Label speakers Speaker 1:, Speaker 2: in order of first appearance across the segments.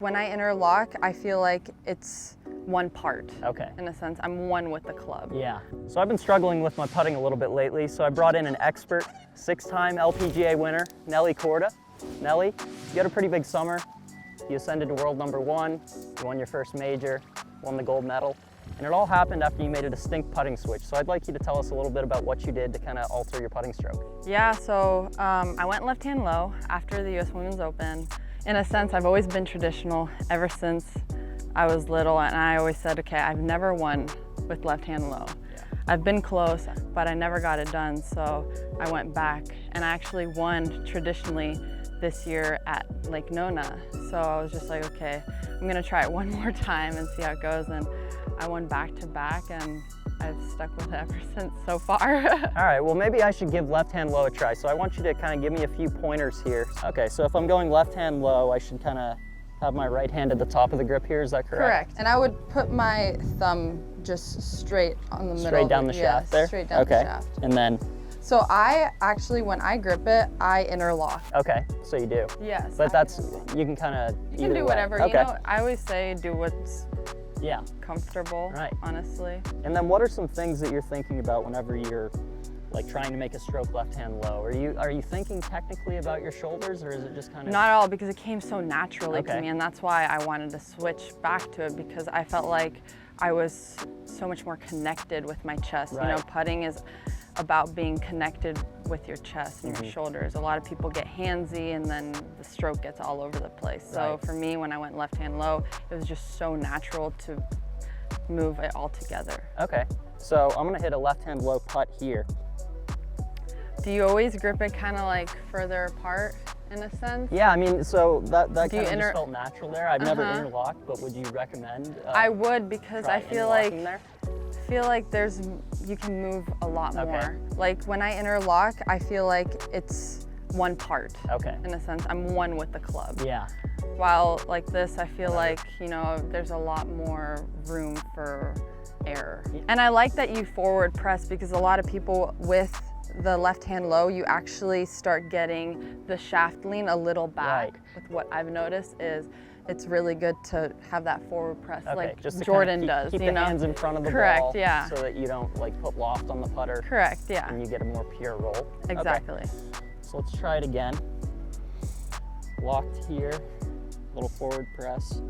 Speaker 1: When I interlock, I feel like it's one part.
Speaker 2: Okay.
Speaker 1: In a sense, I'm one with the club.
Speaker 2: Yeah. So I've been struggling with my putting a little bit lately, so I brought in an expert, 6-time LPGA winner, Nelly Korda. Nelly, you had a pretty big summer. You ascended to world #1, you won your first major, won the gold medal, and it all happened after you made a distinct putting switch. So I'd like you to tell us a little bit about what you did to kind of alter your putting stroke.
Speaker 1: Yeah, so I went left-hand low after the US Women's Open. In a sense, I've always been traditional ever since I was little, and I always said, okay, I've never won with left-hand low.
Speaker 2: Yeah.
Speaker 1: I've been close, but I never got it done, so I went back, and I actually won traditionally this year at Lake Nona. So I was just like, okay, I'm gonna try it one more time and see how it goes, and I won back-to-back, and I've stuck with it ever since so far.
Speaker 2: All right, well maybe I should give left-hand low a try. So I want you to kind of give me a few pointers here. Okay, so if I'm going left-hand low, I should kind of have my right hand at the top of the grip here, is that correct?
Speaker 1: Correct, and I would put my thumb just straight on the middle.
Speaker 2: Straight down the shaft there?
Speaker 1: Straight down the shaft.
Speaker 2: And then?
Speaker 1: So I actually, when I grip it, I interlock.
Speaker 2: Okay, so you do?
Speaker 1: Yes.
Speaker 2: But that's, you can kind of
Speaker 1: You can do whatever,
Speaker 2: okay.
Speaker 1: You know, I always say do what's comfortable,
Speaker 2: right.
Speaker 1: Honestly.
Speaker 2: And then what are some things that you're thinking about whenever you're like trying to make a stroke left-hand low? Are you thinking technically about your shoulders, or is it just kind of?
Speaker 1: Not at all, because it came so naturally to me, and that's why I wanted to switch back to it, because I felt like I was so much more connected with my chest.
Speaker 2: Right.
Speaker 1: You know, putting is about being connected with your chest and your shoulders. A lot of people get handsy and then the stroke gets all over the place. So for me, when I went left-hand low, it was just so natural to move it all together.
Speaker 2: Okay, so I'm gonna hit a left-hand low putt here.
Speaker 1: Do you always grip it kind of like further apart in a sense?
Speaker 2: Yeah, I mean, so that kind of just
Speaker 1: inter-
Speaker 2: felt natural there. I've never interlocked, but would you recommend?
Speaker 1: I would, because I feel like
Speaker 2: there?
Speaker 1: you can move a lot more. Like when I interlock, I feel like it's one part.
Speaker 2: Okay.
Speaker 1: In a sense, I'm one with the club.
Speaker 2: Yeah.
Speaker 1: While like this, I feel like, you know, there's a lot more room for error. And I like that you forward press, because a lot of people with the left-hand low, you actually start getting the shaft lean a little back.
Speaker 2: Right.
Speaker 1: With what I've noticed is it's really good to have that forward press, like
Speaker 2: just
Speaker 1: Jordan does.
Speaker 2: Keep
Speaker 1: you
Speaker 2: the
Speaker 1: know?
Speaker 2: hands in front of the
Speaker 1: Correct,
Speaker 2: ball,
Speaker 1: yeah.
Speaker 2: so that you don't like put loft on the putter.
Speaker 1: Correct, yeah.
Speaker 2: And you get a more pure roll.
Speaker 1: Exactly.
Speaker 2: Okay. So let's try it again. Locked here, little forward press.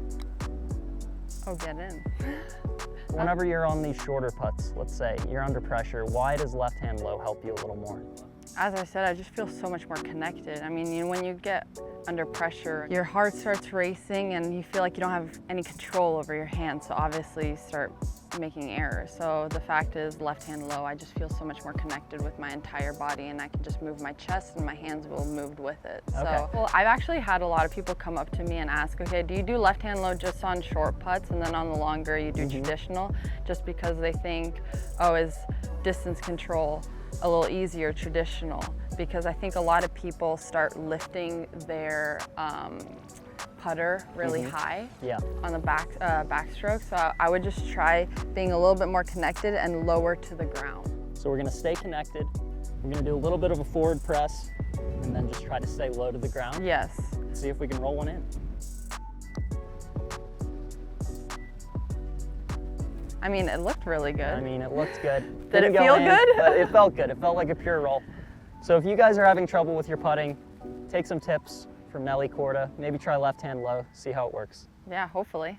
Speaker 1: Oh, get in.
Speaker 2: Whenever you're on these shorter putts, let's say, you're under pressure, why does left-hand low help you a little more?
Speaker 1: As I said, I just feel so much more connected. I mean, you know, when you get under pressure, your heart starts racing and you feel like you don't have any control over your hands, so obviously you start making errors. So the fact is, left-hand low, I just feel so much more connected with my entire body, and I can just move my chest and my hands will move with it. So, well, I've actually had a lot of people come up to me and ask, okay, do you do left-hand low just on short putts, and then on the longer you do traditional? Just because they think, oh, is distance control a little easier traditional? Because I think a lot of people start lifting their putter really high on the backstroke. So I would just try being a little bit more connected and lower to the ground.
Speaker 2: So we're gonna stay connected. We're gonna do a little bit of a forward press and then just try to stay low to the ground.
Speaker 1: Yes.
Speaker 2: See if we can roll one in.
Speaker 1: I mean, it looked really good.
Speaker 2: I mean, it looked good.
Speaker 1: Did it feel good?
Speaker 2: But it felt good. It felt like a pure roll. So if you guys are having trouble with your putting, take some tips from Nelly Korda. Maybe try left-hand low, see how it works.
Speaker 1: Yeah, hopefully.